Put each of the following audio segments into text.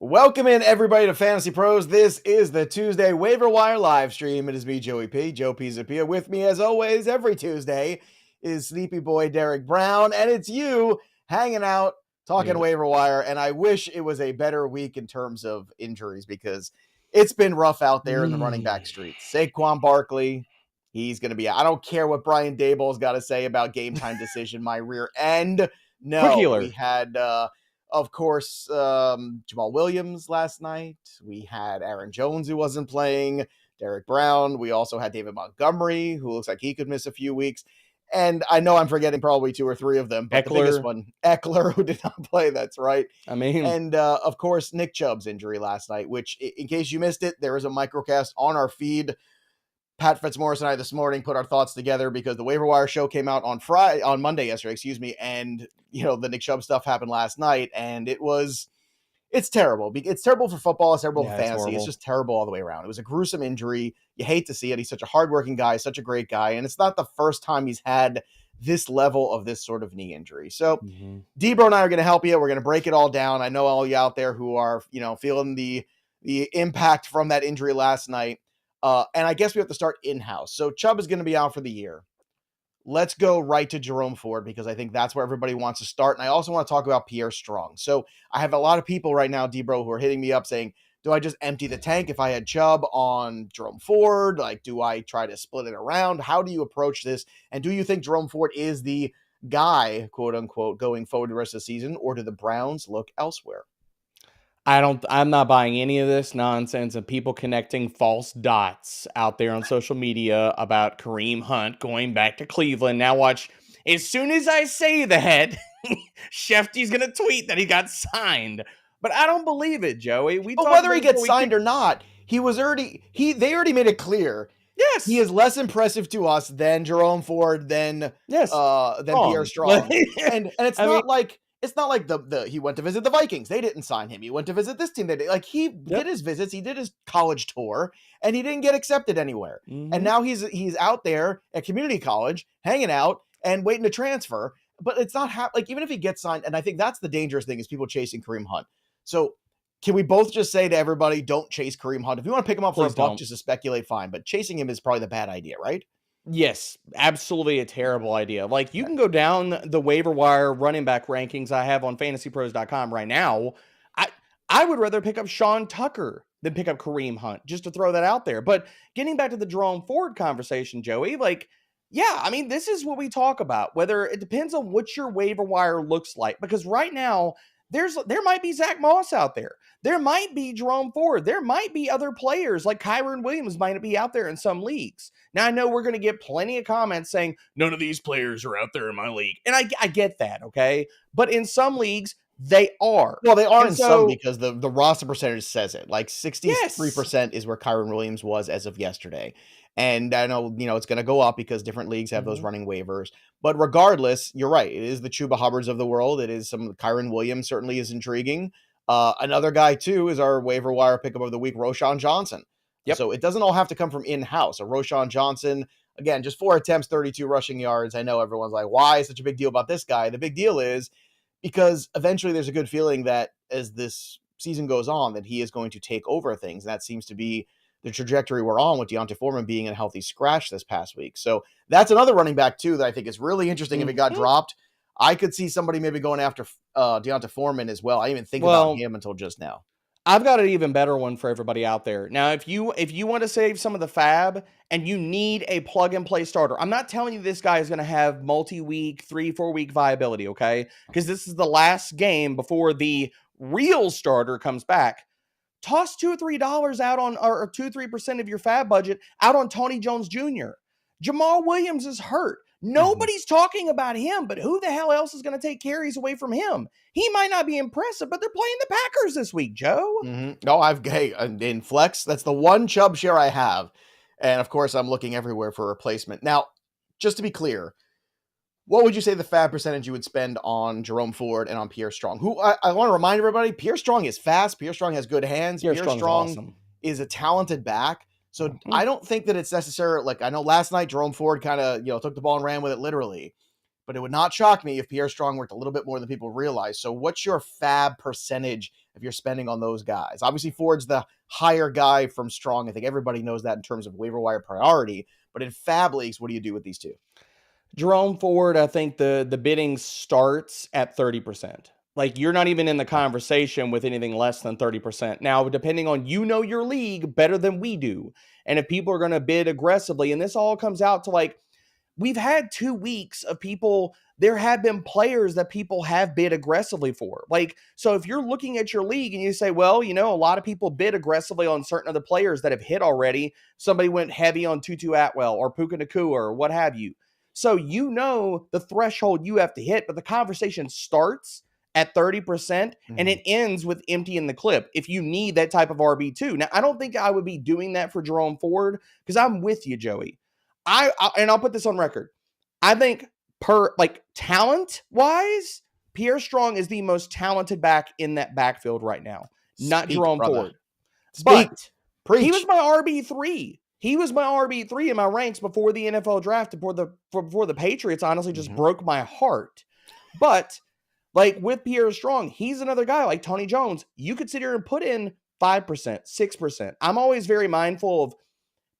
Welcome in everybody to Fantasy Pros. This is the Tuesday Waiver Wire live stream. It is me, Joey P, Joe Pisapia. With me as always, every Tuesday is Sleepy Boy Derek Brown, and it's you hanging out, talking waiver wire. And I wish it was a better week in terms of injuries because it's been rough out there in the running back streets. Saquon Barkley, he's going to be out. I don't care what Brian Daboll's got to say about game time decision, my rear end. No, we had... Of course, Jamal Williams last night. We had Aaron Jones, who wasn't playing, Derek Brown. We also had David Montgomery, who looks like he could miss a few weeks. And I know I'm forgetting probably two or three of them, but the biggest one, Eckler, who did not play. That's right. And of course, Nick Chubb's injury last night, which in case you missed it, there is a microcast on our feed. Pat Fitzmaurice and I this morning put our thoughts together because the waiver wire show came out on Monday yesterday, and the Nick Chubb stuff happened last night, and it's terrible. It's terrible for football. It's terrible for fantasy. It's just terrible all the way around. It was a gruesome injury. You hate to see it. He's such a hardworking guy, such a great guy, and it's not the first time he's had this level of this sort of knee injury. So Debro and I are going to help you. We're going to break it all down. I know all you out there who are feeling the impact from that injury last night. And I guess we have to start in-house. So Chubb is going to be out for the year. Let's go right to Jerome Ford because I think that's where everybody wants to start. And I also want to talk about Pierre Strong. So I have a lot of people right now, Debro, who are hitting me up saying, do I just empty the tank if I had Chubb on Jerome Ford? Like, do I try to split it around? How do you approach this? And do you think Jerome Ford is the guy, quote unquote, going forward the rest of the season, or do the Browns look elsewhere? I'm not buying any of this nonsense of people connecting false dots out there on social media about Kareem Hunt going back to Cleveland. Now watch, as soon as I say that, Shefty's going to tweet that he got signed. But I don't believe it, Joey. But whether he gets signed or not, they already made it clear. Yes. He is less impressive to us than Jerome Ford, than Pierre Strong. and it's not like he went to visit the Vikings. They didn't sign him. He went to visit this team. They did. Like, he did his visits. He did his college tour, and he didn't get accepted anywhere. And now he's out there at community college, hanging out and waiting to transfer. But it's not even if he gets signed, and I think that's the dangerous thing is people chasing Kareem Hunt. So can we both just say to everybody, don't chase Kareem Hunt? If you want to pick him up for a buck just to speculate, fine. But chasing him is probably the bad idea, right? Yes, absolutely a terrible idea. Like, you can go down the waiver wire running back rankings I have on FantasyPros.com right now. I would rather pick up Sean Tucker than pick up Kareem Hunt, just to throw that out there. But getting back to the Jerome Ford conversation, Joey, this is what we talk about, whether it depends on what your waiver wire looks like. Because right now, there might be Zach Moss out there. There might be Jerome Ford. There might be other players like Kyren Williams might be out there in some leagues. Now, I know we're going to get plenty of comments saying, none of these players are out there in my league. And I get that, okay? But in some leagues, they are. Well, they are some because the roster percentage says it. Like 63% is where Kyren Williams was as of yesterday. And I know, it's going to go up because different leagues have those running waivers. But regardless, you're right. It is the Chuba Hubbards of the world. It is Kyren Williams certainly is intriguing. Another guy, too, is our waiver wire pickup of the week, Roschon Johnson. Yep. So it doesn't all have to come from in-house. A Roschon Johnson, again, just 4 attempts, 32 rushing yards. I know everyone's like, why is such a big deal about this guy? The big deal is because eventually there's a good feeling that as this season goes on, that he is going to take over things. And that seems to be the trajectory we're on with D'Onta Foreman being a healthy scratch this past week. So that's another running back, too, that I think is really interesting if it got dropped. I could see somebody maybe going after D'Onta Foreman as well. I didn't even think about him until just now. I've got an even better one for everybody out there. Now, if you want to save some of the fab and you need a plug-and-play starter, I'm not telling you this guy is going to have multi-week, 3-4 week viability, okay? Because this is the last game before the real starter comes back. Toss $2 or $3 out on, or 2-3% of your fab budget out on Tony Jones Jr. Jamal Williams is hurt. Nobody's talking about him, but who the hell else is going to take carries away from him? He might not be impressive, but they're playing the Packers this week, Joe. No, in Flex, that's the one Chubb share I have. And of course, I'm looking everywhere for a replacement. Now, just to be clear, what would you say the fab percentage you would spend on Jerome Ford and on Pierre Strong? Who I want to remind everybody, Pierre Strong is fast. Pierre Strong has good hands. Pierre Strong awesome. Is a talented back. So I don't think that it's necessary. Like, I know last night Jerome Ford kind of, took the ball and ran with it literally. but it would not shock me if Pierre Strong worked a little bit more than people realize. So what's your fab percentage if you're spending on those guys? Obviously, Ford's the higher guy from Strong. I think everybody knows that in terms of waiver wire priority. But in fab leagues, what do you do with these two? Jerome Ford, I think the bidding starts at 30%. Like, you're not even in the conversation with anything less than 30%. Now, depending on, your league better than we do. And if people are going to bid aggressively, and this all comes out to, like, we've had 2 weeks of people, there have been players that people have bid aggressively for. Like, so if you're looking at your league and you say, well, a lot of people bid aggressively on certain other players that have hit already. Somebody went heavy on Tutu Atwell or Puka Nacua or what have you. So the threshold you have to hit, but the conversation starts at 30% and it ends with emptying the clip if you need that type of RB2. Now, I don't think I would be doing that for Jerome Ford because I'm with you, Joey. I'll put this on record. I think talent-wise, Pierre Strong is the most talented back in that backfield right now, not Jerome Ford. But he was my RB3. He was my RB3 in my ranks before the NFL draft, before the Patriots honestly just broke my heart. But like with Pierre Strong, he's another guy like Tony Jones. You could sit here and put in 5%, 6%. I'm always very mindful of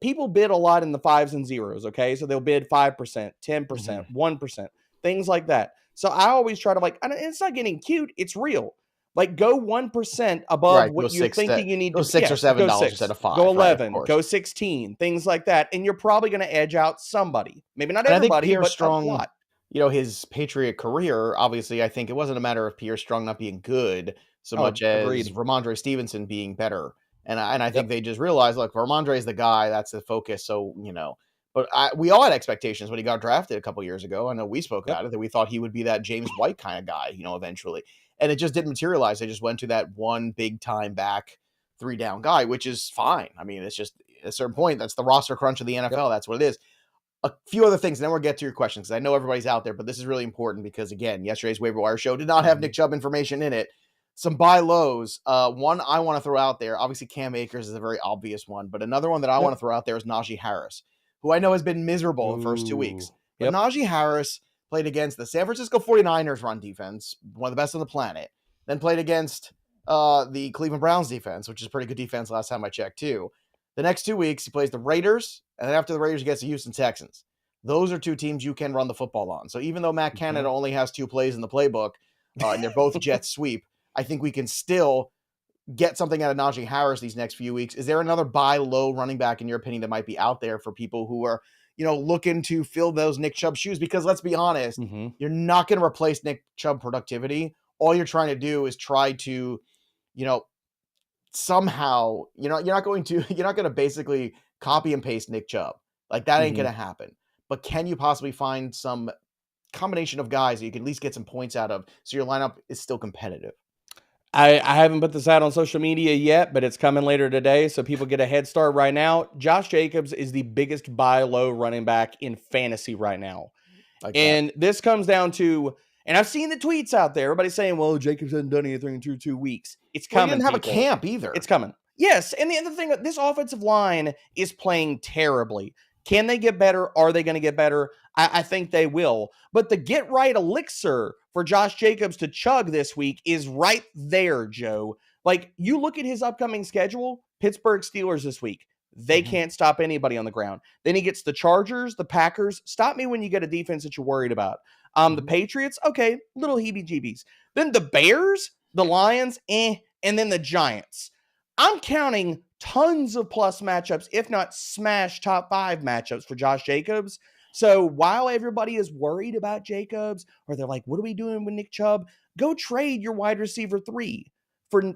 people bid a lot in the 5s and 0s, okay? So they'll bid 5%, 10%, 1%, things like that. So I always try to it's not getting cute, it's real. Like, go 1% above what you're thinking you need to. Go $6 or $7 instead of 5. Go 11, go 16, things like that. And you're probably going to edge out somebody. Maybe not everybody, but Strong, a lot. His Patriot career, obviously, I think it wasn't a matter of Pierre Strong not being good so much as Ramondre Stevenson being better. And I think they just realized, look, Ramondre is the guy. That's the focus. So, but we all had expectations when he got drafted a couple years ago. I know we spoke about it, that we thought he would be that James White kind of guy, eventually. And it just didn't materialize. They just went to that one big time back 3-down guy, which is fine. I mean, it's just at a certain point, that's the roster crunch of the NFL. That's what it is. A few other things, and then we'll get to your questions, because I know everybody's out there, but this is really important because, again, yesterday's waiver wire show did not have Nick Chubb information in it. Some buy lows. One I want to throw out there, obviously Cam Akers is a very obvious one, but another one that I want to throw out there is Najee Harris, who I know has been miserable the first 2 weeks. But Najee Harris played against the San Francisco 49ers run defense, one of the best on the planet, then played against the Cleveland Browns defense, which is a pretty good defense last time I checked too. The next 2 weeks, he plays the Raiders, and then after the Raiders, he gets the Houston Texans. Those are two teams you can run the football on. So even though Matt Canada only has 2 plays in the playbook, and they're both jet sweep, I think we can still get something out of Najee Harris these next few weeks. Is there another buy low running back, in your opinion, that might be out there for people who are, looking to fill those Nick Chubb shoes? Because let's be honest, you're not going to replace Nick Chubb productivity. All you're trying to do is try to, somehow, you're not going to basically copy and paste Nick Chubb. Like, that ain't going to happen. But can you possibly find some combination of guys that you can at least get some points out of so your lineup is still competitive? I haven't put this out on social media yet, but it's coming later today, so people get a head start right now. Josh Jacobs is the biggest buy low running back in fantasy right now. This comes down to, and I've seen the tweets out there, everybody's saying, well, Jacobs hasn't done anything through 2 weeks. It's coming. He didn't have a camp either. It's coming. Yes, and the other thing, this offensive line is playing terribly. Can they get better? Are they going to get better? I think they will. But the get right elixir for Josh Jacobs to chug this week is right there, Joe. Like, you look at his upcoming schedule, Pittsburgh Steelers this week. They can't stop anybody on the ground. Then he gets the Chargers, the Packers. Stop me when you get a defense that you're worried about. The Patriots, okay, little heebie-jeebies. Then the Bears, the Lions, and then the Giants. I'm counting tons of plus matchups, if not smash top 5 matchups for Josh Jacobs. So while everybody is worried about Jacobs, or they're like, what are we doing with Nick Chubb? Go trade your wide receiver 3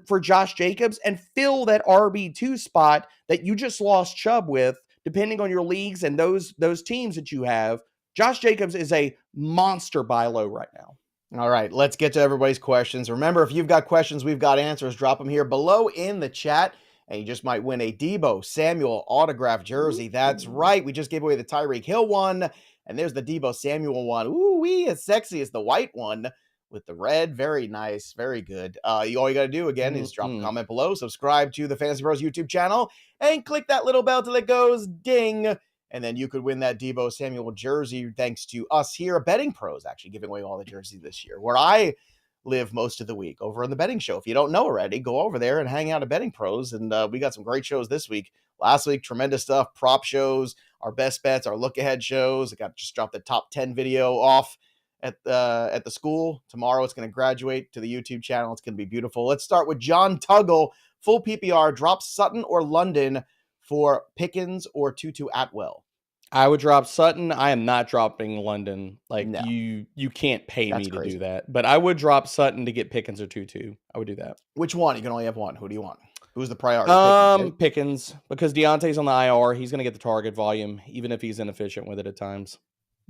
for Josh Jacobs and fill that RB2 spot that you just lost Chubb with, depending on your leagues and those teams that you have. Josh Jacobs is a monster buy low right now. All right, let's get to everybody's questions. Remember, if you've got questions, we've got answers. Drop them here below in the chat, and you just might win a Deebo Samuel autographed jersey. That's right. We just gave away the Tyreek Hill one, and there's the Deebo Samuel one. Ooh-wee, as sexy as the white one with the red. Very nice. Very good. All you got to do, again, is drop a comment below, subscribe to the Fantasy Pros YouTube channel, and click that little bell till it goes ding. And then you could win that Deebo Samuel jersey thanks to us here at Betting Pros, actually giving away all the jerseys this year, where I live most of the week over on the betting show. If you don't know already, go over there and hang out at Betting Pros. And we got some great shows this week. Last week, tremendous stuff, prop shows, our best bets, our look ahead shows. I just dropped the top 10 video off at the school. Tomorrow it's going to graduate to the YouTube channel. It's going to be beautiful. Let's start with John Tuggle. Full PPR, drop Sutton or London for Pickens or Tutu Atwell. I would drop Sutton. I am not dropping London. Like, No. you can't pay That's me to crazy. do that. But I would drop Sutton to get Pickens or Tutu. I would do that. Which one? You can only have one. Who do you want? Who's the priority? Pickens, because Deontay's on the IR. He's going to get the target volume, even if he's inefficient with it at times.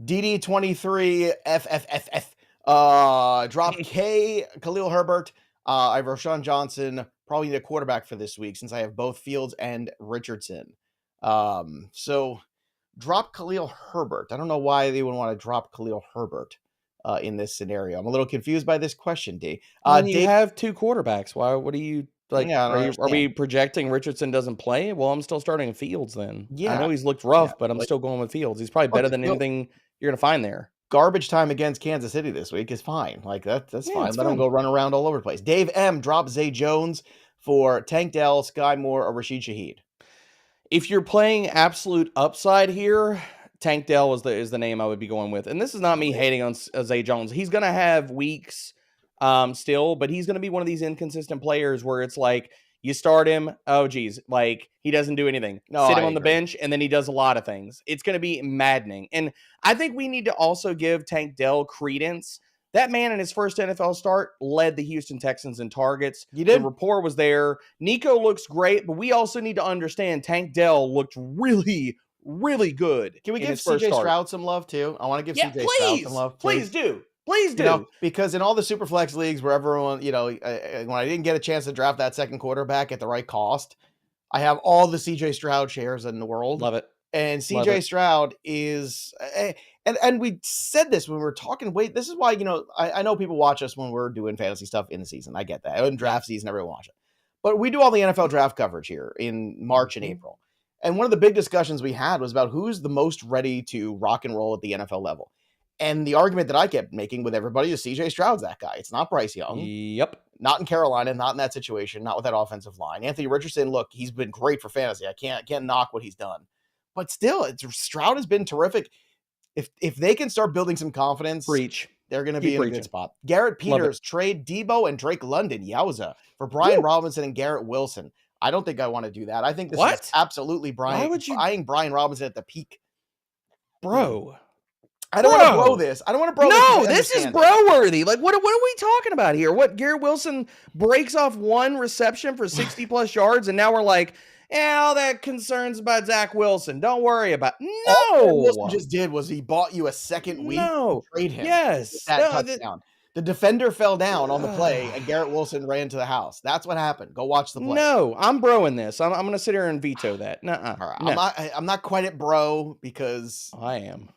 DD23 FFFF. Drop K, Khalil Herbert. I have Roschon Johnson. Probably need a quarterback for this week since I have both Fields and Richardson. So drop Khalil Herbert. I don't know why they would want to drop Khalil Herbert in this scenario. I'm a little confused by this question, D. You have two quarterbacks. Why? What are you like? Yeah, are we projecting Richardson doesn't play? Well, I'm still starting Fields then. Yeah, I know he's looked rough, but I'm still going with Fields. He's probably better than anything you're gonna find there. Garbage time against Kansas City this week is fine. Like that's fine. Let him go run around all over the place. Dave M. Drop Zay Jones for Tank Dell, Sky Moore, or Rashid Shaheed. If you're playing absolute upside here, Tank Dell is the name I would be going with. And this is not me hating on Zay Jones. He's going to have weeks still, but he's going to be one of these inconsistent players where it's like you start him, oh geez, like he doesn't do anything. Sit him on the bench, and then he does a lot of things. It's going to be maddening. And I think we need to also give Tank Dell credence. That man in his first NFL start led the Houston Texans in targets. You did. The rapport was there. Nico looks great, but we also need to understand Tank Dell looked really, really good. Can we give CJ Stroud some love too? I want to give CJ Stroud some love. Please do. Please do. You know, because in all the Superflex leagues where everyone, when I didn't get a chance to draft that second quarterback at the right cost, I have all the CJ Stroud shares in the world. Love it. And CJ Stroud is, and we said this when we were talking. This is why, I know people watch us when we're doing fantasy stuff in the season. I get that. In draft season, everyone watch it. But we do all the NFL draft coverage here in March and April. And one of the big discussions we had was about who's the most ready to rock and roll at the NFL level. And the argument that I kept making with everybody is CJ Stroud's that guy. It's not Bryce Young. Yep. Not in Carolina, not in that situation, not with that offensive line. Anthony Richardson, look, he's been great for fantasy. I can't knock what he's done. But still, Stroud has been terrific. If they can start building some confidence, they're going to be in a good spot. Garrett Peters, trade Deebo and Drake London, yowza, for Brian Robinson and Garrett Wilson. I don't think I want to do that. I think this is absolutely buying Brian Robinson at the peak. Bro. I don't want to bro this. I don't want to bro this. No, this is bro-worthy. Like, what are we talking about here? What, Garrett Wilson breaks off one reception for 60-plus yards, and now we're like, all that concerns about Zach Wilson. Don't worry about it. No. All Wilson just did was he bought you a second week to trade him. Yes. Touchdown. The defender fell down on the play, and Garrett Wilson ran to the house. That's what happened. Go watch the play. No, I'm broing this. I'm going to sit here and veto that. Nuh-uh. All right. I'm not quite at bro because I am.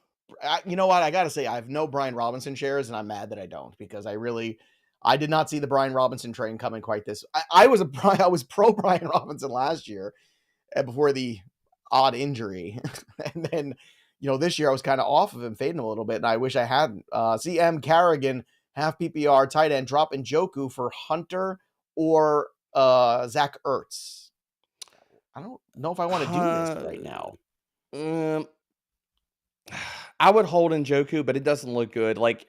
You know what? I got to say, I have no Brian Robinson shares, and I'm mad that I don't because I did not see the Brian Robinson train coming quite this. I was pro Brian Robinson last year before the odd injury. And then, this year I was kind of off of him, fading a little bit, and I wish I hadn't. CM Carrigan, half PPR, tight end, drop Njoku for Hunter or Zach Ertz. I don't know if I want to do this right now. I would hold Njoku, but it doesn't look good. Like,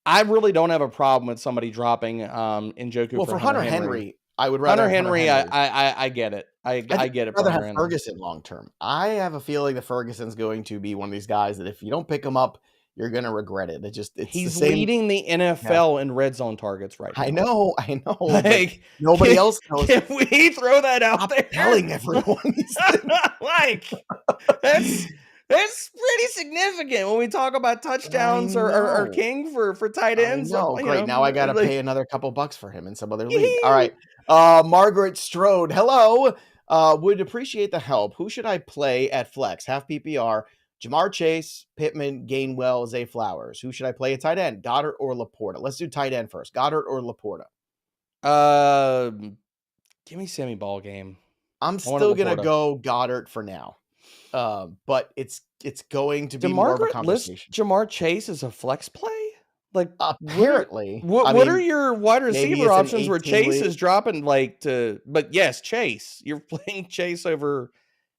I really don't have a problem with somebody dropping Njoku. Well, for Hunter Henry, I would rather Hunter Henry. I get it. I get it. I'd rather have Ferguson long term. I have a feeling that Ferguson's going to be one of these guys that if you don't pick him up, you're going to regret it. He's leading the NFL in red zone targets right now. I know. Like, nobody else knows. Can we throw that out there? Telling everyone. That's pretty significant when we talk about touchdowns or king for tight ends. Great. Now I got to pay another couple bucks for him in some other league. All right. Margaret Strode. Hello. Would appreciate the help. Who should I play at flex? Half PPR. Jamar Chase, Pittman, Gainwell, Zay Flowers. Who should I play at tight end? Goedert or LaPorta? Let's do tight end first. Goedert or LaPorta? Give me Sammy Ball game. I'm still going to go Goedert for now. But it's going to be more of a conversation. Jamar Chase as a flex play? Like, apparently, what are your wide receiver options where Chase is dropping but yes, Chase. You're playing Chase over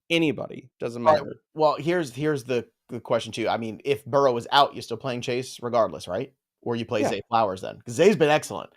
anybody. Doesn't matter. Right. Well, here's the question too. I mean, if Burrow is out, you're still playing Chase regardless, right? Or you play Zay Flowers then, because Zay's been excellent.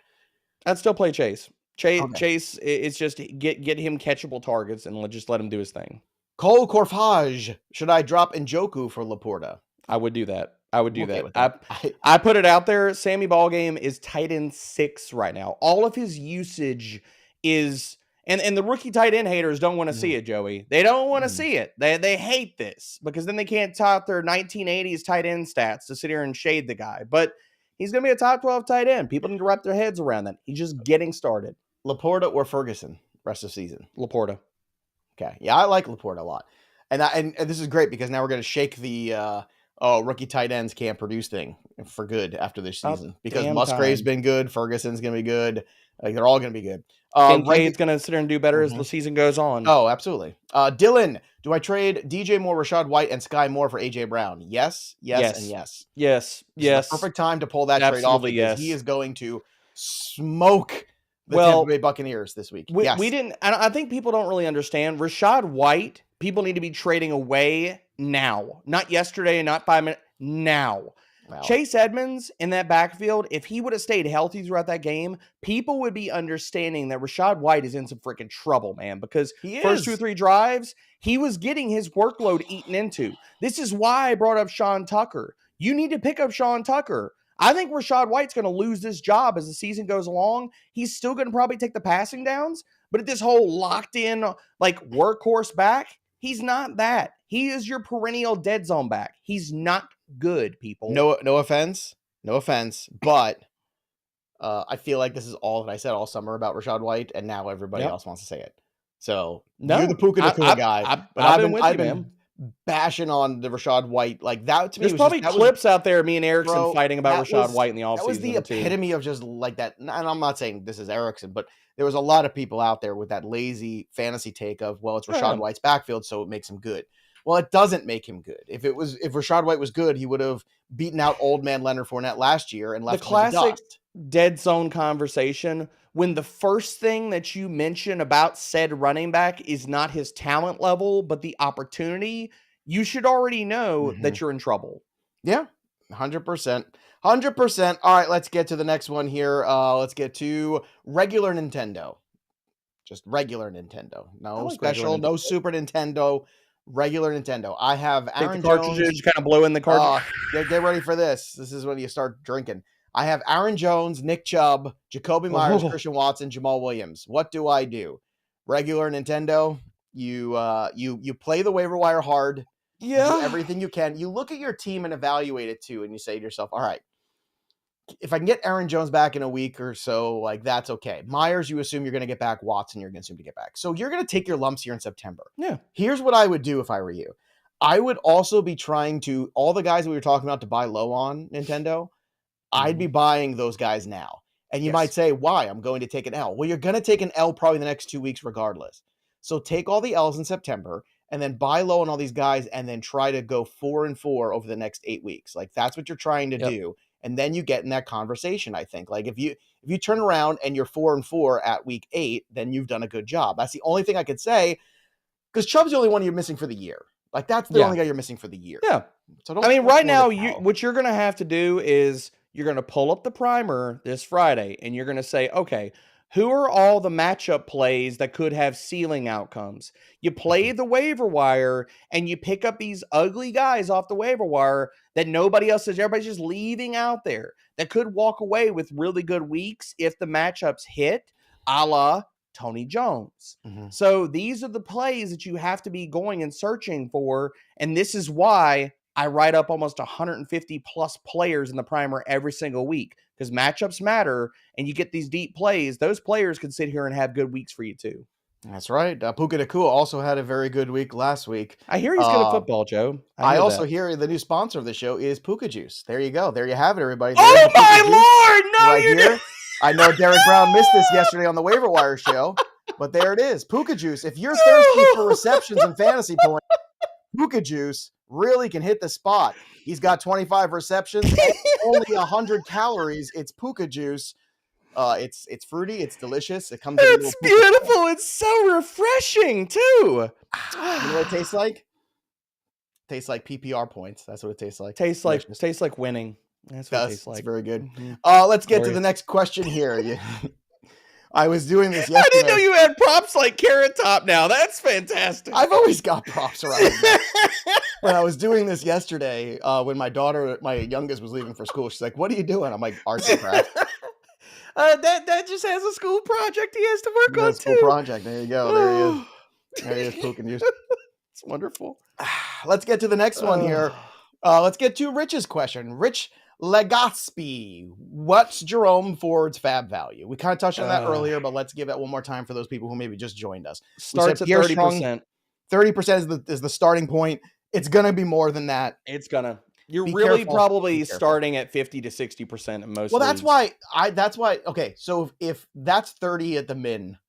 I'd still play Chase. Chase, it's just get him catchable targets and just let him do his thing. Cole Corfage, should I drop Njoku for LaPorta? I would do that. I put it out there. Sammy Ballgame is tight end 6 right now. All of his usage is, and the rookie tight end haters don't want to see it, Joey. They don't want to see it. They hate this because then they can't tout their 1980s tight end stats to sit here and shade the guy. But he's going to be a top 12 tight end. People need to wrap their heads around that. He's just getting started. LaPorta or Ferguson rest of season? LaPorta. Okay. Yeah, I like LaPorta a lot. And this is great because now we're going to shake the rookie tight ends can't produce thing for good after this season. Because Musgrave's been good. Ferguson's going to be good. Like, they're all going to be good. Kincaid's going to sit there and do better as the season goes on. Oh, absolutely. Dylan, do I trade DJ Moore, Rachaad White, and Sky Moore for AJ Brown? Yes, and yes. Yes. Perfect time to pull that trade off because he is going to smoke the Tampa Bay Buccaneers this week. I think people don't really understand. Rachaad White, people need to be trading away now. Not yesterday and not 5 minutes. Now. Wow. Chase Edmonds in that backfield, if he would have stayed healthy throughout that game, people would be understanding that Rachaad White is in some freaking trouble, man, because first 2 or 3 drives, he was getting his workload eaten into. This is why I brought up Sean Tucker. You need to pick up Sean Tucker. I think Rachaad White's going to lose this job as the season goes along. He's still going to probably take the passing downs, but at this whole locked-in, workhorse back, he's not that. He is your perennial dead zone back. He's not good, people. No offense, but I feel like this is all that I said all summer about Rachaad White, and now everybody else wants to say it. So you're the Puka Nacua guy, but I've been bashing on the Rachaad White like that. To me, there's probably clips out there, me and Erickson fighting about Rachaad White in the offseason. That was the epitome of just like that. And I'm not saying this is Erickson, but there was a lot of people out there with that lazy fantasy take of, well, it's Rachaad White's backfield, so it makes him good. Well, it doesn't make him good. If Rachaad White was good, he would have beaten out old man Leonard Fournette last year and left the classic dead zone conversation. When the first thing that you mention about said running back is not his talent level, but the opportunity, you should already know that you're in trouble. Yeah, 100%. 100%. All right, let's get to the next one here. Let's get to regular Nintendo. Just regular Nintendo. No special, no Super Nintendo. Regular Nintendo. I have Aaron Jones. Just kind of blow in the cartridge. Get ready for this. This is when you start drinking. I have Aaron Jones, Nick Chubb, Jacoby Myers, Christian Watson, Jamal Williams. What do I do? Regular Nintendo. You play the waiver wire hard. Yeah. You do everything you can. You look at your team and evaluate it too, and you say to yourself, all right, if I can get Aaron Jones back in a week or so, that's okay. Myers, you assume you're going to get back. Watson, you're going to assume to get back. So you're going to take your lumps here in September. Yeah. Here's what I would do if I were you. I would also be trying to, all the guys that we were talking about to buy low on Nintendo, I'd be buying those guys now. And you might say, why? I'm going to take an L. Well, you're going to take an L probably the next 2 weeks regardless. So take all the L's in September and then buy low on all these guys and then try to go 4-4 over the next 8 weeks. That's what you're trying to do. And then you get in that conversation, I think. If you turn around and you're 4-4 at week 8, then you've done a good job. That's the only thing I could say, because Chubb's the only one you're missing for the year. That's the only guy you're missing for the year. Yeah. So right now, what you're going to have to do is you're going to pull up the primer this Friday, and you're going to say, okay, who are all the matchup plays that could have ceiling outcomes? You play the waiver wire and you pick up these ugly guys off the waiver wire that nobody else is. Everybody's just leaving out there that could walk away with really good weeks if the matchups hit, a la Tony Jones. So these are the plays that you have to be going and searching for. And this is why I write up almost 150 plus players in the primer every single week, because matchups matter and you get these deep plays. Those players can sit here and have good weeks for you too. That's right. Puka Nacua also had a very good week last week. I hear he's good at football, Joe. I also hear the new sponsor of the show is Puka Juice. There you go. There you have it, everybody. Oh my Lord! No, right here. I know Derek Brown missed this yesterday on the waiver wire show, but there it is. Puka Juice. If you're thirsty for receptions and fantasy points, Puka Juice really can hit the spot. He's got 25 receptions and only 100 calories. It's Puka Juice. It's fruity. It's delicious. It comes in a little It's beautiful. It's so refreshing too. You know what it tastes like? Tastes like PPR points. That's what it tastes like. Tastes like winning. That's what it tastes like. It's very good. Mm-hmm. Let's get to the next question here. I was doing this yesterday. I didn't know you had props like Carrot Top now. That's fantastic. I've always got props around. But I was doing this yesterday when my youngest, was leaving for school. She's like, "What are you doing?" I'm like, "Arts and crafts." That just has a school project he has to work on school too. Project. There you go. There he is. There he is, Puka Juice. It's wonderful. Let's get to the next one here. Let's get to Rich's question. Rich Legaspi, what's Jerome Ford's fab value? We kind of touched on that earlier, but let's give it one more time for those people who maybe just joined us. Starts at 30%. 30% is the starting point. It's gonna be more than that. It's gonna. You're really probably starting at 50 to 60% in most. Well, that's why. Okay, so if that's 30 at the min,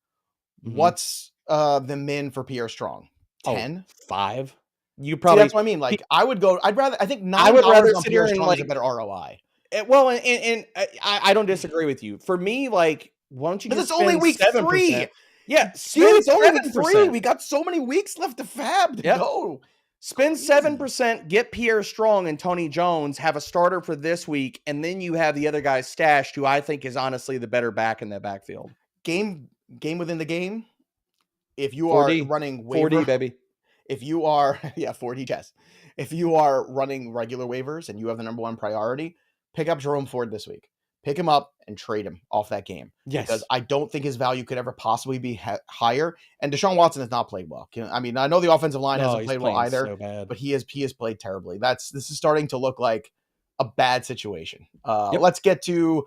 what's the min for Pierre Strong? 10, 5. You probably. See, that's what I mean. Like, I think $9 I would rather on sit Pierre here and Strong like is a better ROI. Well, and I don't disagree with you. For me, like, why don't you just it's only week 7%? 3. Yeah, Dude, it's only week 7%. 3. We got so many weeks left to fab to go. Spend 7%, get Pierre Strong and Tony Jones, have a starter for this week, and then you have the other guys stashed, who I think is honestly the better back in that backfield. Game within the game. If you 4D. are running waiver, 4D, baby. If you are 4D chess. If you are running regular waivers and you have the number one priority, pick up Jerome Ford this week. Pick him up and trade him off that game. Yes. Because I don't think his value could ever possibly be higher. And Deshaun Watson has not played well. I mean, I know the offensive line hasn't played well either, so but he has played terribly. This is starting to look like a bad situation. Let's get to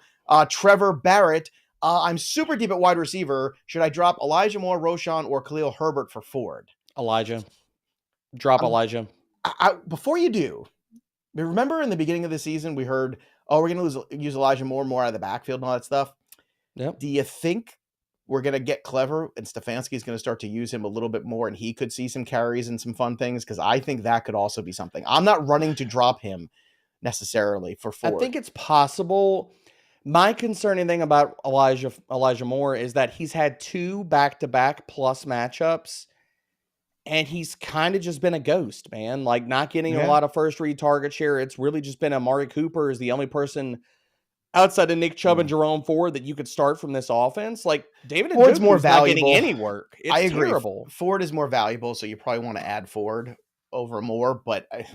Trevor Barrett. I'm super deep at wide receiver. Should I drop Elijah Moore, Roschon, or Khalil Herbert for Ford? Elijah. Drop Elijah. Before you do, remember in the beginning of the season, we heard, we're going to use Elijah Moore more out of the backfield and all that stuff. Yep. Do you think we're going to get clever and Stefanski is going to start to use him a little bit more and he could see some carries and some fun things? Because I think that could also be something. I'm not running to drop him necessarily for Ford. I think it's possible. My concerning thing about Elijah Moore is that he's had 2 back-to-back plus matchups, and he's kind of just been a ghost, man. Like, not getting a lot of first read target share. It's really just been Amari Cooper is the only person outside of Nick Chubb and Jerome Ford that you could start from this offense. Like, David Ford's Njoku's more not valuable. getting any work. It's I agree. Terrible. Ford is more valuable, so you probably want to add Ford over Moore. But this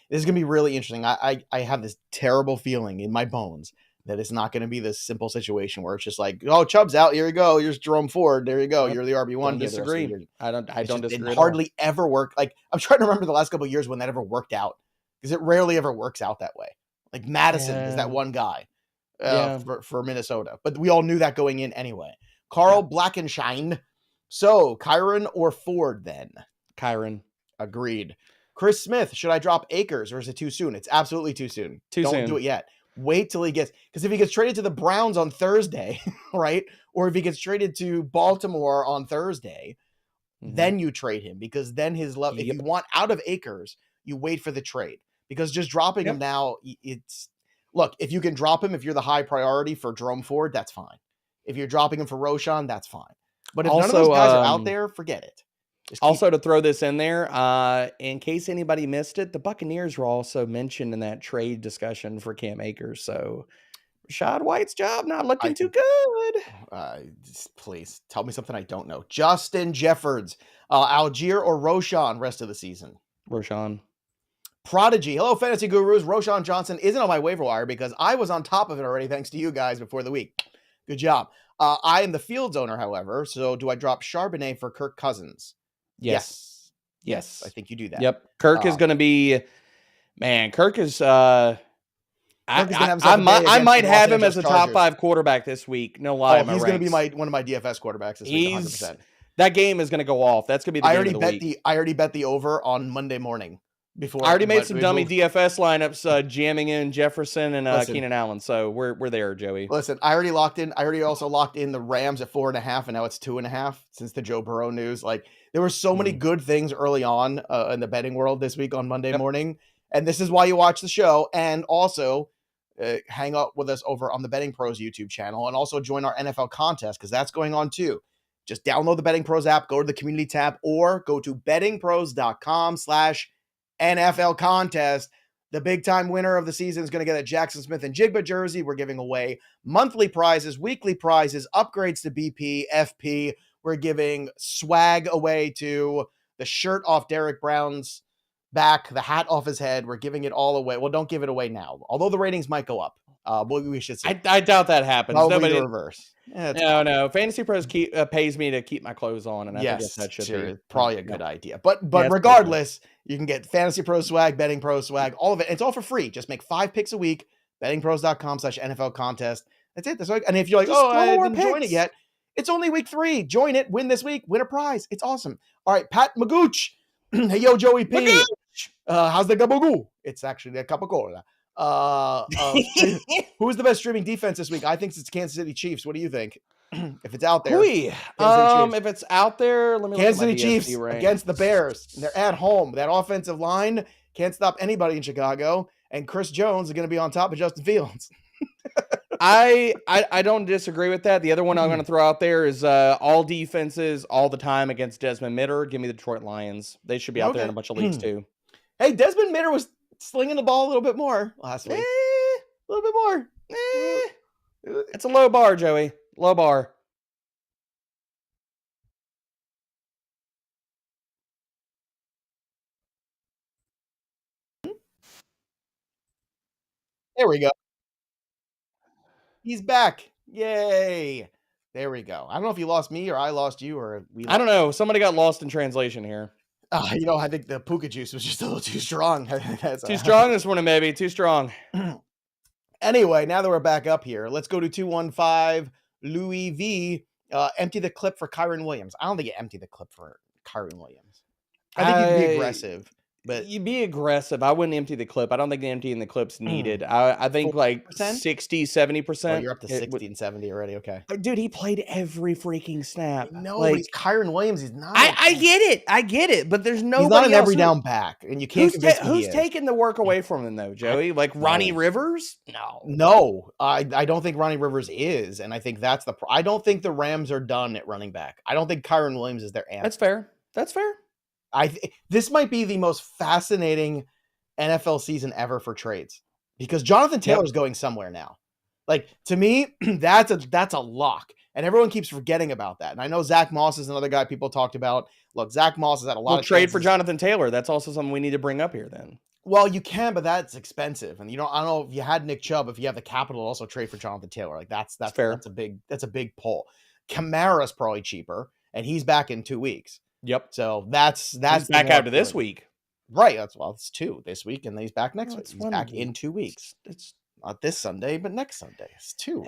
is going to be really interesting. I have this terrible feeling in my bones that it's not going to be this simple situation where it's just like, oh, Chubb's out. Here you go. Here's Jerome Ford. There you go. You're the RB1. Don't disagree. I don't disagree. It hardly ever worked. Like, I'm trying to remember the last couple of years when that ever worked out, because it rarely ever works out that way. Like, Mattison is that one guy for Minnesota, but we all knew that going in anyway. Carl Blackenshine. So Kyren or Ford then? Kyren. Agreed. Chris Smith. Should I drop Akers or is it too soon? It's absolutely too soon. Don't do it yet. Wait till he gets, because if he gets traded to the Browns on Thursday, right? Or if he gets traded to Baltimore on Thursday, then you trade him, because then his love, if you want out of Akers, you wait for the trade, because just dropping him now, look, if you can drop him, if you're the high priority for Jerome Ford, that's fine. If you're dropping him for Roschon, that's fine. But if none of those guys are out there, forget it. Also, to throw this in there, in case anybody missed it, the Buccaneers were also mentioned in that trade discussion for Cam Akers. So Rachaad White's job not looking too good. Please tell me something I don't know. Justin Jeffords, Algier or Roschon rest of the season? Roschon. Prodigy. Hello, Fantasy Gurus. Roschon Johnson isn't on my waiver wire because I was on top of it already, thanks to you guys before the week. Good job. I am the Fields owner, however. So do I drop Charbonnet for Kirk Cousins? Yes. I think you do that. Yep. Kirk is going to be, man, Kirk is, I might have him as a top 5 quarterback this week. No lie. He's going to be one of my DFS quarterbacks this week, 100%. That game is going to go off. That's going to be the game of the week. I already bet the over on Monday morning before. I already made but some we dummy moved. DFS lineups, jamming in Jefferson and Listen. Keenan Allen. So we're there, Joey. Listen, I already locked in. I already also locked in the Rams at 4.5, and now it's 2.5 since the Joe Burrow news. Like there were so many good things early on in the betting world this week on Monday morning, and this is why you watch the show. And also hang out with us over on the Betting Pros YouTube channel, and also join our NFL contest because that's going on too. Just download the Betting Pros app, go to the community tab, or go to bettingpros.com/NFL contest. The big time winner of the season is going to get a Jackson Smith and Jigba jersey. We're giving away monthly prizes, weekly prizes, upgrades to BP, FP. We're giving swag away to the shirt off Derek Brown's back, the hat off his head. We're giving it all away. Well, don't give it away now, although the ratings might go up. We should see. I doubt that happens. Probably the reverse. No. Fantasy Pros pays me to keep my clothes on, and I think that should be probably a good idea. But regardless, you can get Fantasy Pro swag, Betting Pro swag, all of it. It's all for free. Just make 5 picks a week. Bettingpros.com/NFL contest. That's it. And if you're like, I didn't join it yet, it's only week 3. Join it. Win this week. Win a prize. It's awesome. All right, Pat Magooch. Hey, yo, Joey P. How's the gabagoo? It's actually a capicola. Who's the best streaming defense this week? I think it's Kansas City Chiefs. What do you think? If it's out there, if it's out there, let me Kansas City Chiefs against the Bears. They're at home. That offensive line can't stop anybody in Chicago, and Chris Jones is going to be on top of Justin Fields. I don't disagree with that. The other one I'm going to throw out there is all defenses all the time against Desmond Mitter. Give me the Detroit Lions. They should be out there in a bunch of leagues too. Hey, Desmond Mitter was slinging the ball a little bit more last week. A little bit more. It's a low bar, Joey. Low bar. There we go. He's back. Yay. There we go. I don't know if you lost me or I lost you or I don't know. Somebody got lost in translation here. I think the puka juice was just a little too strong. Too strong this morning, baby. Too strong. Anyway, now that we're back up here, let's go to 215 Louis V. Empty the clip for Kyren Williams. I don't think you empty the clip for Kyren Williams. I think you'd be aggressive. But you'd be aggressive. I wouldn't empty the clip. I don't think emptying the clip's needed. I think 40%? Like 60, 70%. You're up to 60 and 70 already. Okay. Dude, he played every freaking snap. No, but he's Kyren Williams. He's not. I get it. But there's nobody He's not an every down back. And you can't who's taking the work away from him, though, Joey? Like Ronnie Rivers? No. I don't think Ronnie Rivers is. And I think that's I don't think the Rams are done at running back. I don't think Kyren Williams is their answer. That's fair. This might be the most fascinating NFL season ever for trades because Jonathan Taylor's going somewhere now. Like to me, that's a lock, and everyone keeps forgetting about that. And I know Zach Moss is another guy people talked about. Look, Zach Moss has had a lot of trade for Jonathan Taylor. That's also something we need to bring up here. Then, well, you can, but that's expensive, and I don't know if you had Nick Chubb, if you have the capital, to also trade for Jonathan Taylor. Like that's fair. That's a big pull. Kamara's probably cheaper, and he's back in 2 weeks. Yep. So that's he's back after this week. Right. It's 2 this week, and then he's back next week. He's back in 2 weeks. It's not this Sunday, but next Sunday. It's 2.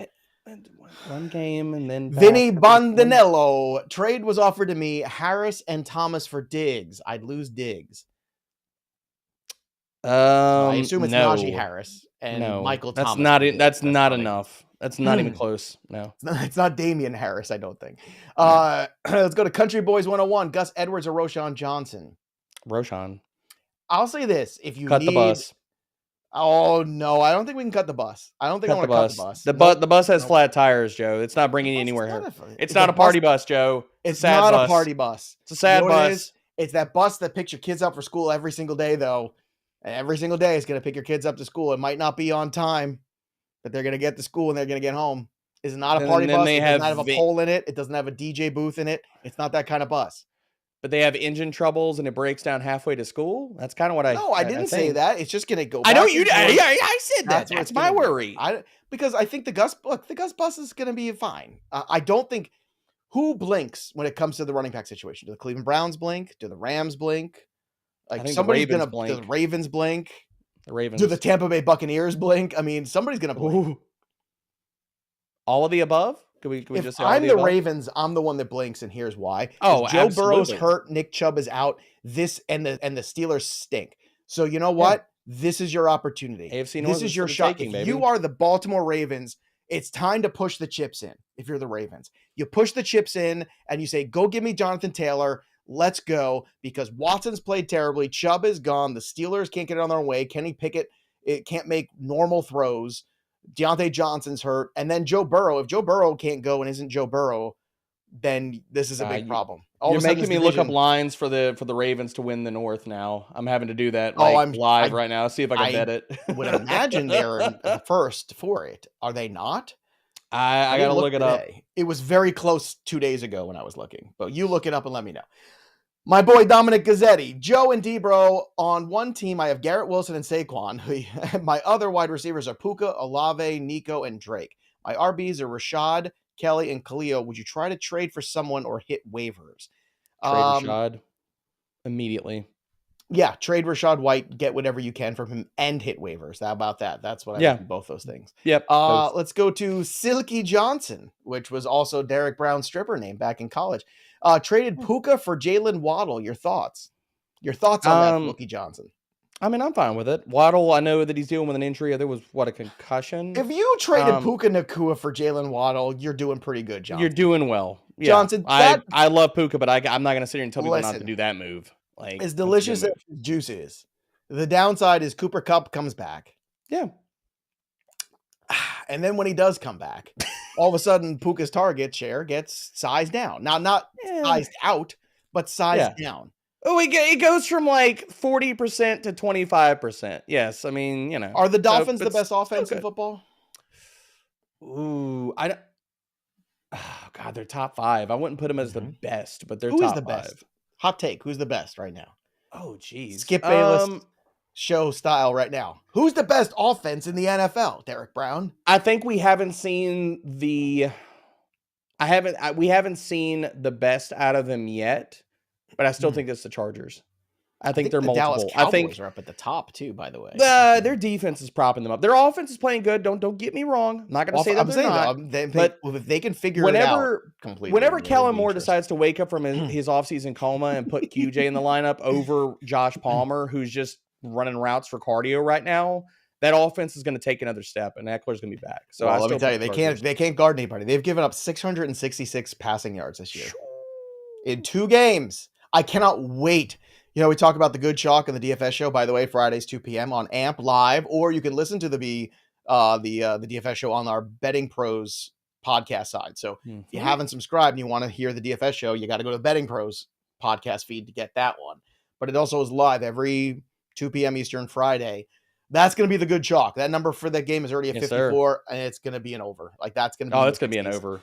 One game, and then Vinny Bondanello. Trade was offered to me, Harris and Thomas for Diggs. I'd lose Diggs. I assume it's Najee Harris and Michael Thomas. That's not enough. That's not even close. No. It's not Damian Harris, I don't think. Let's go to Country Boys 101. Gus Edwards or Roschon Johnson? Roschon. I'll say this. If you cut the bus. Oh, no. I don't think we can cut the bus. I don't think I want to cut the bus. The bus has flat tires, Joe. It's not bringing you anywhere here. It's not a party bus, Joe. It's not a party bus. It's a sad bus. It's that bus that picks your kids up for school every single day, though. And every single day it's going to pick your kids up to school. It might not be on time, but they're going to get to school and they're going to get home. It's not a party bus. It doesn't have a pole in it. It doesn't have a DJ booth in it. It's not that kind of bus. But they have engine troubles and it breaks down halfway to school. That's kind of what I didn't say that. It's just going to go. I know you. I said that. That's my worry. Because I think the Gus bus is going to be fine. I don't think who blinks when it comes to the running back situation. Do the Cleveland Browns blink? Do the Rams blink? Like somebody's going to blink. Do the Ravens blink? The Ravens. Do the Tampa Bay Buccaneers blink? I mean, somebody's going to blink. Ooh. All of the above? Can we just say I'm the Ravens, I'm the one that blinks, and here's why. Joe Burrow's hurt, Nick Chubb is out. This and the Steelers stink. So you know what? This is your opportunity. AFC North This is your for the shot. taking, If baby. you are the Baltimore Ravens, it's time to push the chips in. If you're the Ravens, you push the chips in and you say, go give me Jonathan Taylor. Let's go, because Watson's played terribly. Chubb is gone. The Steelers can't get it on their way. Kenny Pickett, it can't make normal throws. Deontay Johnson's hurt. And then Joe Burrow. If Joe Burrow can't go and isn't Joe Burrow, then this is a big problem. You're making me look up lines for the Ravens to win the North now. I'm having to do that I'm live right now. See if I can bet it. Would imagine they're the first for it. Are they not? I got to look it up. It was very close 2 days ago when I was looking. But you look it up and let me know. My boy Dominic Gazzetti, Joe and Debro. On one team, I have Garrett Wilson and Saquon. My other wide receivers are Puka, Olave, Nico, and Drake. My RBs are Rachaad, Kelly, and Khalil. Would you try to trade for someone or hit waivers? Trade Rachaad immediately. Yeah, trade Rachaad White, get whatever you can from him, and hit waivers. How about that? That's what I do, both those things. Yep. Let's go to Silky Johnson, which was also Derek Brown's stripper name back in college. Traded Puka for Jalen Waddle. Your thoughts? Your thoughts on that, Silky Johnson? I mean, I'm fine with it. Waddle, I know that he's dealing with an injury. There was, a concussion? If you traded Puka Nacua for Jalen Waddle, you're doing pretty good, Johnson. You're doing well. Yeah. Johnson, I love Puka, but I'm not going to sit here and tell people not to do that move. Like, as delicious as juice is, the downside is Cooper Kupp comes back. Yeah. And then when he does come back, all of a sudden Puka's target share gets sized down. Now, not sized out, but sized down. Oh, it goes from like 40% to 25%. Yes, I mean, Are the Dolphins the best offense in football? Ooh, oh God, they're top 5. I wouldn't put them as the best, but they're top 5. Who is the 5. best? Hot take. Who's the best right now? Oh, geez. Skip Bayless show style right now. Who's the best offense in the NFL, Derek Brown? I think we haven't seen we haven't seen the best out of them yet, but I still think it's the Chargers. I think they're multiple. Dallas Cowboys are up at the top too, by the way. Their defense is propping them up. Their offense is playing good. Don't get me wrong. I'm not going to say that they're not. But if they can figure it out completely. Whenever Kellen Moore decides to wake up from his offseason coma and put QJ in the lineup over Josh Palmer, who's just running routes for cardio right now, that offense is going to take another step, and Eckler's going to be back. So let me tell you, they can't guard anybody. They've given up 666 passing yards this year in 2 games. I cannot wait. We talk about the Good Chalk and the DFS show, by the way, Fridays, 2 p.m. on AMP Live, or you can listen to the DFS show on our Betting Pros podcast side. So if you haven't subscribed and you want to hear the DFS show, you got to go to the Betting Pros podcast feed to get that one. But it also is live every 2 p.m. Eastern Friday. That's going to be the Good Chalk. That number for that game is already at 54, and it's going to be an over. Like, that's going to be it's going to be an over.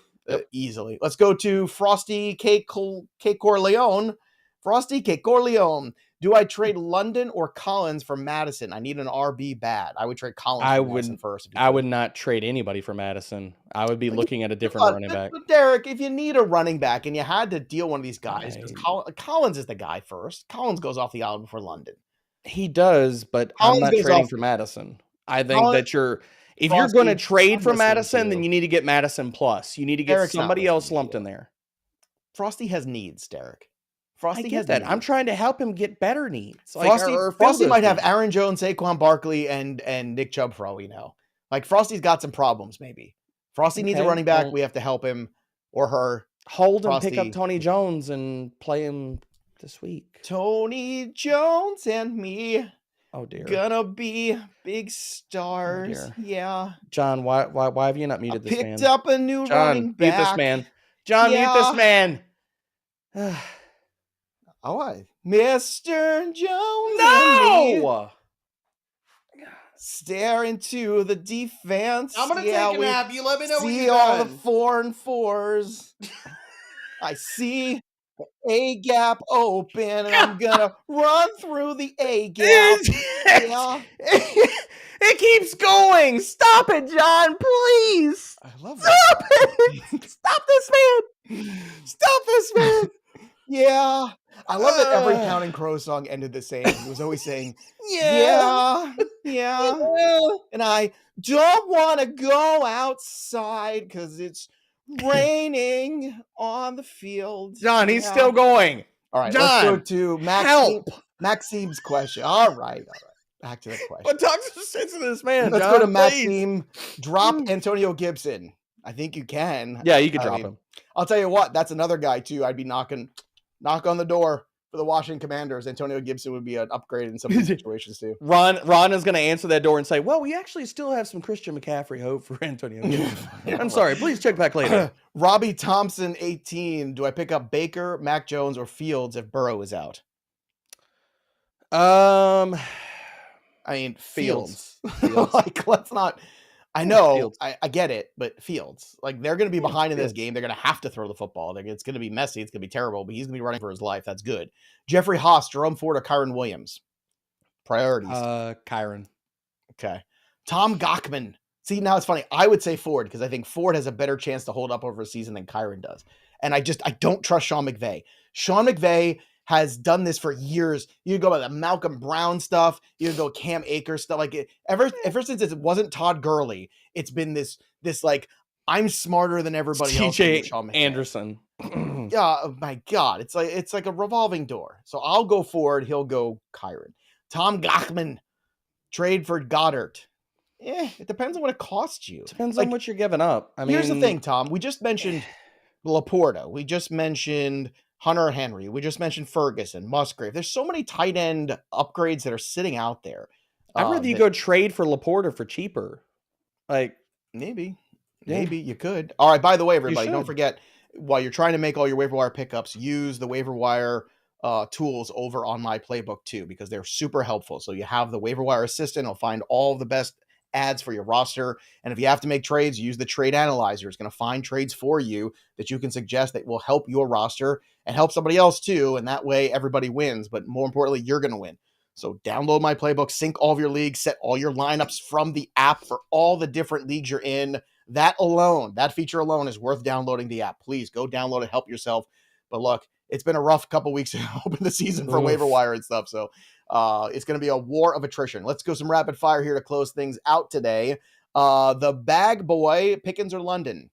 Easily. Let's go to Frosty K. Corleone. Frosty K. Corleone. Do I trade London or Collins for Mattison? I need an RB bad. I would trade Collins for Mattison first. I would not trade anybody for Mattison. I would be looking at a different running back. But Derek, if you need a running back and you had to deal one of these guys, Collins is the guy first. Collins goes off the island before London. He does, but I'm not trading for Madison. I think that if you're going to trade for Madison, then you need to get Madison plus. You need to get somebody else lumped in there. Frosty has needs, Derek. Frosty has that. I'm trying to help him get better needs. Frosty might have Aaron Jones, Saquon Barkley, and Nick Chubb for all we know. Like, Frosty's got some problems, maybe. Frosty needs a running back. We have to help him or her. Hold and pick up Tony Jones and play him this week. Tony Jones and me. Oh, dear. Gonna be big stars. Oh, yeah. John, why have you not muted this man? Picked up a new running back. Mute this man. John, mute this man. Mr. Jones. No! Stare into the defense. I'm going to take a nap. You let me know when you're all done. The 4 and 4s. I see the A gap open, and I'm going to run through the A gap. It keeps going. Stop it, John, please. I love that. Stop it. Stop this man. Stop this man. Yeah. I love that every Counting Crow song ended the same. He was always saying, yeah. And I don't want to go outside because it's raining on the field. John, he's still going. All right, John, let's go to Max. Help. Maxime's question. All right. Back to the question. But talk some sense to this man, Let's John, go to please. Maxime. Drop Antonio Gibson. I think you can. Yeah, you could drop him. I'll tell you what, that's another guy too. I'd be knock on the door for the Washington Commanders. Antonio Gibson would be an upgrade in some of these situations too. Ron is going to answer that door and say, well, we actually still have some Christian McCaffrey hope for Antonio Gibson. I'm sorry. Please check back later. Robbie Thompson, 18. Do I pick up Baker, Mac Jones, or Fields if Burrow is out? I mean, Fields. Like, let's not. I know, I get it, but Fields, like, they're going to be behind in this game. They're going to have to throw the football. It's going to be messy. It's going to be terrible, but he's going to be running for his life. That's good. Jeffrey Haas, Jerome Ford, or Kyren Williams? Priorities. Kyren. Okay. Tom Gockman. See, now it's funny. I would say Ford because I think Ford has a better chance to hold up over a season than Kyren does. And I don't trust Sean McVay. Sean McVay has done this for years. You go by the Malcolm Brown stuff. You go Cam Akers stuff. Like ever since it wasn't Todd Gurley, it's been this like, I'm smarter than everybody else. TJ Anderson. Yeah, oh my God. It's like a revolving door. So I'll go Ford. He'll go Kyren. Tom Gockman. Trade for Goedert. It depends on what it costs you. Depends on what you're giving up. I mean, here's the thing, Tom. We just mentioned LaPorta. We just mentioned Hunter Henry. We just mentioned Ferguson, Musgrave. There's so many tight end upgrades that are sitting out there. I'd rather you go trade for LaPorta for cheaper. Like, maybe you could. All right. By the way, everybody, don't forget, while you're trying to make all your waiver wire pickups, use the waiver wire tools over on my playbook too, because they're super helpful. So you have the waiver wire assistant. It'll find all the best ads for your roster. And if you have to make trades, use the trade analyzer. It's going to find trades for you that you can suggest that will help your roster and help somebody else too. And that way everybody wins, but more importantly, you're going to win. So download my playbook, sync all of your leagues, set all your lineups from the app for all the different leagues you're in. That feature alone is worth downloading the app. Please go download it, help yourself. But look, it's been a rough couple weeks to open the season for waiver wire and stuff. So it's going to be a war of attrition. Let's go some rapid fire here to close things out today. The bag boy, Pickens or London?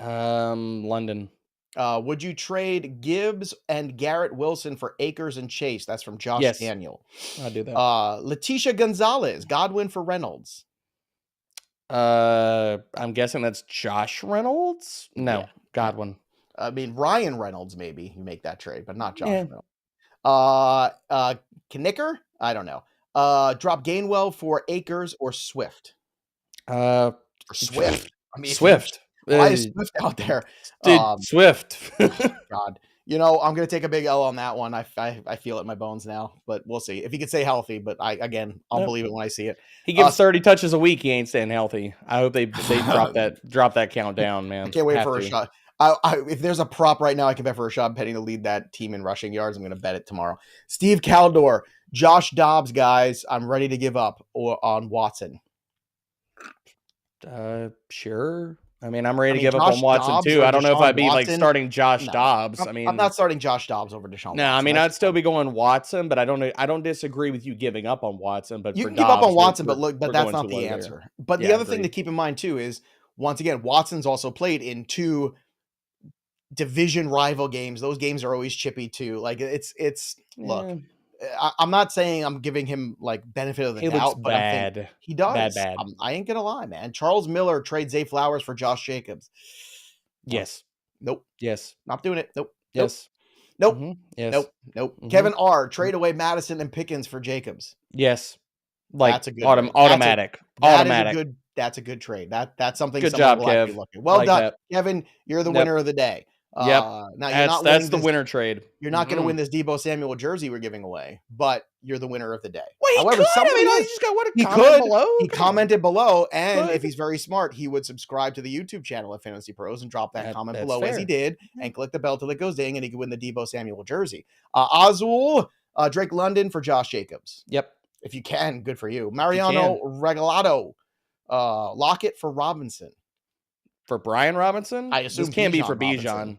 London. Would you trade Gibbs and Garrett Wilson for Akers and Chase? That's from Josh Daniel. I'll do that. Letitia Gonzalez, Godwin for Reynolds. I'm guessing that's Josh Reynolds. No, Godwin. I mean, Ryan Reynolds, maybe you make that trade, but not Josh Reynolds. Knicker? I don't know. Drop Gainwell for Akers or Swift? For Swift. I mean, Swift. Why is Swift out there? Dude, Swift. God. You know, I'm going to take a big L on that one. I feel it in my bones now, but we'll see. If he could stay healthy, but I'll believe it when I see it. He gives 30 touches a week. He ain't staying healthy. I hope they drop that count down, man. I can't wait for a shot. If there's a prop right now, I can bet for Rachaad Penny to lead that team in rushing yards. I'm going to bet it tomorrow. Steve Caldor, Josh Dobbs, guys. I'm ready to give up on Watson. Sure. I mean, I'm ready to give up Josh on Watson Dobbs too. I don't know if I'd be Watson. like starting Josh Dobbs. I mean, I'm not starting Josh Dobbs over Deshaun Watson. No, I mean, I'd still be going Watson, but I don't disagree with you giving up on Watson. But you for can Dobbs, give up on Watson, but that's not the answer. There. But the other thing to keep in mind too is, once again, Watson's also played in 2 division rival games. Those games are always chippy too. Like look, I'm not saying I'm giving him like benefit of the doubt, but I think he does. Bad. I ain't gonna lie, man. Charles Miller trades Zay Flowers for Josh Jacobs. Yes. Nope. Yes. Not doing it. Nope. Yes. Nope. Mm-hmm. Yes. Nope. Mm-hmm. Kevin R. Trade away Mattison and Pickens for Jacobs. Yes. Like that's a good automatic. That's a good trade. That's something. Good job, Kev. Well done, Kevin. You're the winner of the day. Now that's the winner trade. You're not going to win this Deebo Samuel jersey we're giving away, but you're the winner of the day. Well, however, he commented below, and if he's very smart, he would subscribe to the YouTube channel at Fantasy Pros and drop that comment below as he did, and click the bell till it goes ding, and he could win the Deebo Samuel jersey. Azul, Drake London for Josh Jacobs. Yep. If you can, good for you. Mariano Regalado, Lockett for Robinson. For Brian Robinson? I assume this can't be for Bijan.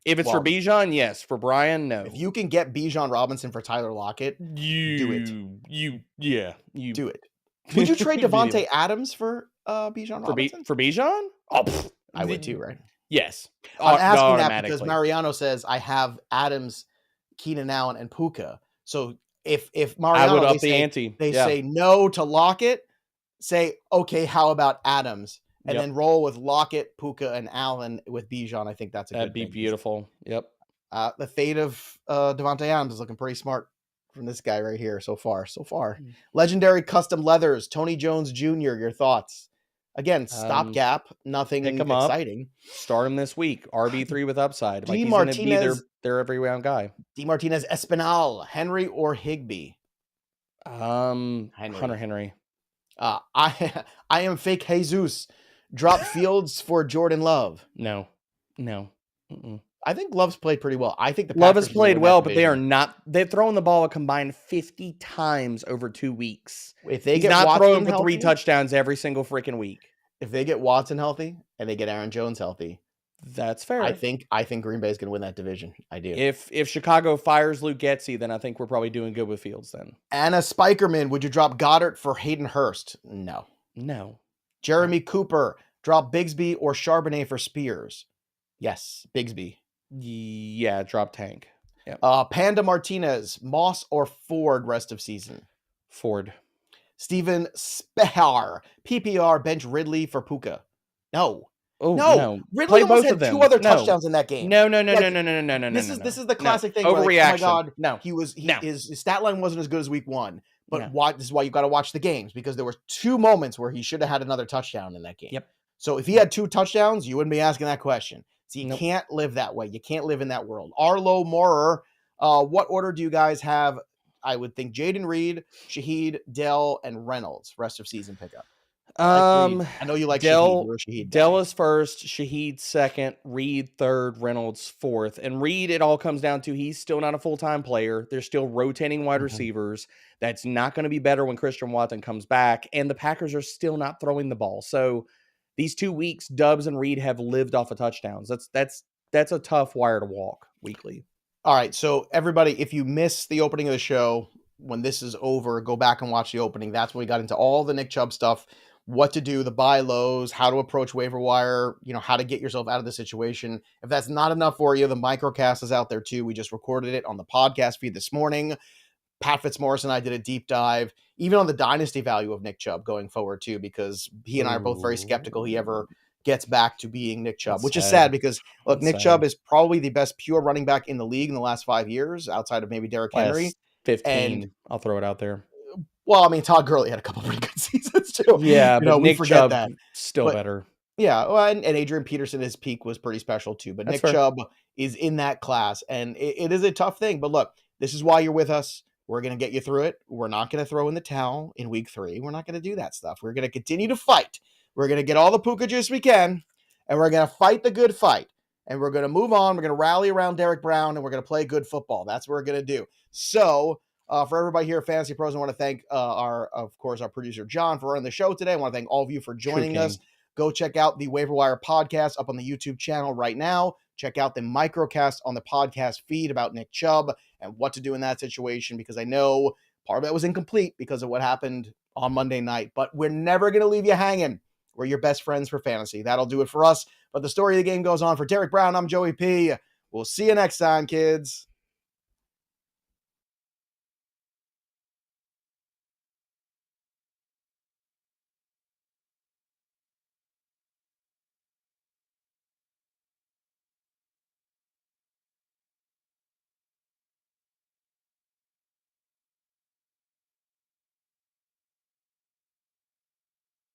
If it's for Bijan, yes. For Brian, no. If you can get Bijan Robinson for Tyler Lockett, do it. You do it. Would you trade Devontae Adams for Bijan Robinson? For Bijan? Oh, I would too, right? Yes. I'm asking that because Mariano says I have Adams, Keenan Allen, and Puka. So if I would Mariano, up the ante. they Yeah. say no to Lockett, say, okay, how about Adams? And Yep. then roll with Lockett, Puka, and Allen with Bijan. I think that's a That'd good be thing. beautiful. Yep. The fate of Devontae Adams is looking pretty smart from this guy right here so far. Legendary custom leathers, Tony Jones Jr., your thoughts? Again, stopgap, nothing Pick him exciting. Up, start him this week. RB3 with upside. Like, he's going to be their every round guy. D. Martinez, Espinal, Henry, or Higbee? Hunter Henry. I am fake Jesus. Drop Fields for Jordan Love. No. Mm-mm. I think Love's played pretty well. I think the Love Packers has played well, but they are not. They're throwing the ball a combined 50 times over 2 weeks. If they He's get not Watson throwing for healthy, 3 touchdowns every single freaking week. If they get Watson healthy and they get Aaron Jones healthy, that's fair. I think Green Bay is going to win that division. I do. If Chicago fires Luke Getsy, then I think we're probably doing good with Fields then. Anna Spikerman, would you drop Goedert for Hayden Hurst? No. Jeremy Cooper, drop Bigsby or Charbonnet for Spears? Yes, Bigsby. Yeah, drop Tank. Yeah. Panda Martinez, Moss or Ford rest of season? Ford. Steven Spehar, PPR, bench Ridley for Puka. No. Oh, no. Ridley almost had 2 other touchdowns in that game. No. This is the classic thing. Overreaction. Like, oh my God, no. His stat line wasn't as good as week 1. But this is why you got to watch the games, because there were 2 moments where he should have had another touchdown in that game. Yep. So if he had 2 touchdowns, you wouldn't be asking that question. So you can't live that way. You can't live in that world. Arlo Moorer, what order do you guys have? I would think Jaden Reed, Shaheed, Dell, and Reynolds rest of season pickup. I know you like Dell. Shaheed. Dell is first, Shaheed second, Reed third, Reynolds fourth. And Reed, it all comes down to he's still not a full-time player. They're still rotating wide receivers. That's not going to be better when Christian Watson comes back. And the Packers are still not throwing the ball. So these 2 weeks, Dubs and Reed have lived off of touchdowns. That's a tough wire to walk weekly. All right, so everybody, if you missed the opening of the show, when this is over, go back and watch the opening. That's when we got into all the Nick Chubb stuff, what to do, the buy lows, how to approach waiver wire, how to get yourself out of the situation. If that's not enough for you, the microcast is out there too. We just recorded it on the podcast feed this morning. Pat Fitzmaurice and I did a deep dive, even on the dynasty value of Nick Chubb going forward too, because he and I are both very skeptical he ever gets back to being Nick Chubb, which is sad because, look, Nick Chubb is probably the best pure running back in the league in the last 5 years, outside of maybe Derrick Henry. 15, and I'll throw it out there. Well, I mean, Todd Gurley had a couple pretty good seasons too. Yeah, but we Nick forget Chubb that. Still better. Yeah, well, and Adrian Peterson, his peak was pretty special too. But Nick Chubb is in that class, and it is a tough thing. But look, this is why you're with us. We're going to get you through it. We're not going to throw in the towel in week 3. We're not going to do that stuff. We're going to continue to fight. We're going to get all the Puka juice we can, and we're going to fight the good fight. And we're going to move on. We're going to rally around Derek Brown, and we're going to play good football. That's what we're going to do. So, for everybody here at Fantasy Pros, I want to thank our producer, John, for running the show today. I want to thank all of you for joining us. Go check out the Waiver Wire podcast up on the YouTube channel right now. Check out the microcast on the podcast feed about Nick Chubb and what to do in that situation, because I know part of that was incomplete because of what happened on Monday night. But we're never going to leave you hanging. We're your best friends for fantasy. That'll do it for us. But the story of the game goes on. For Derek Brown, I'm Joey P. We'll see you next time, kids.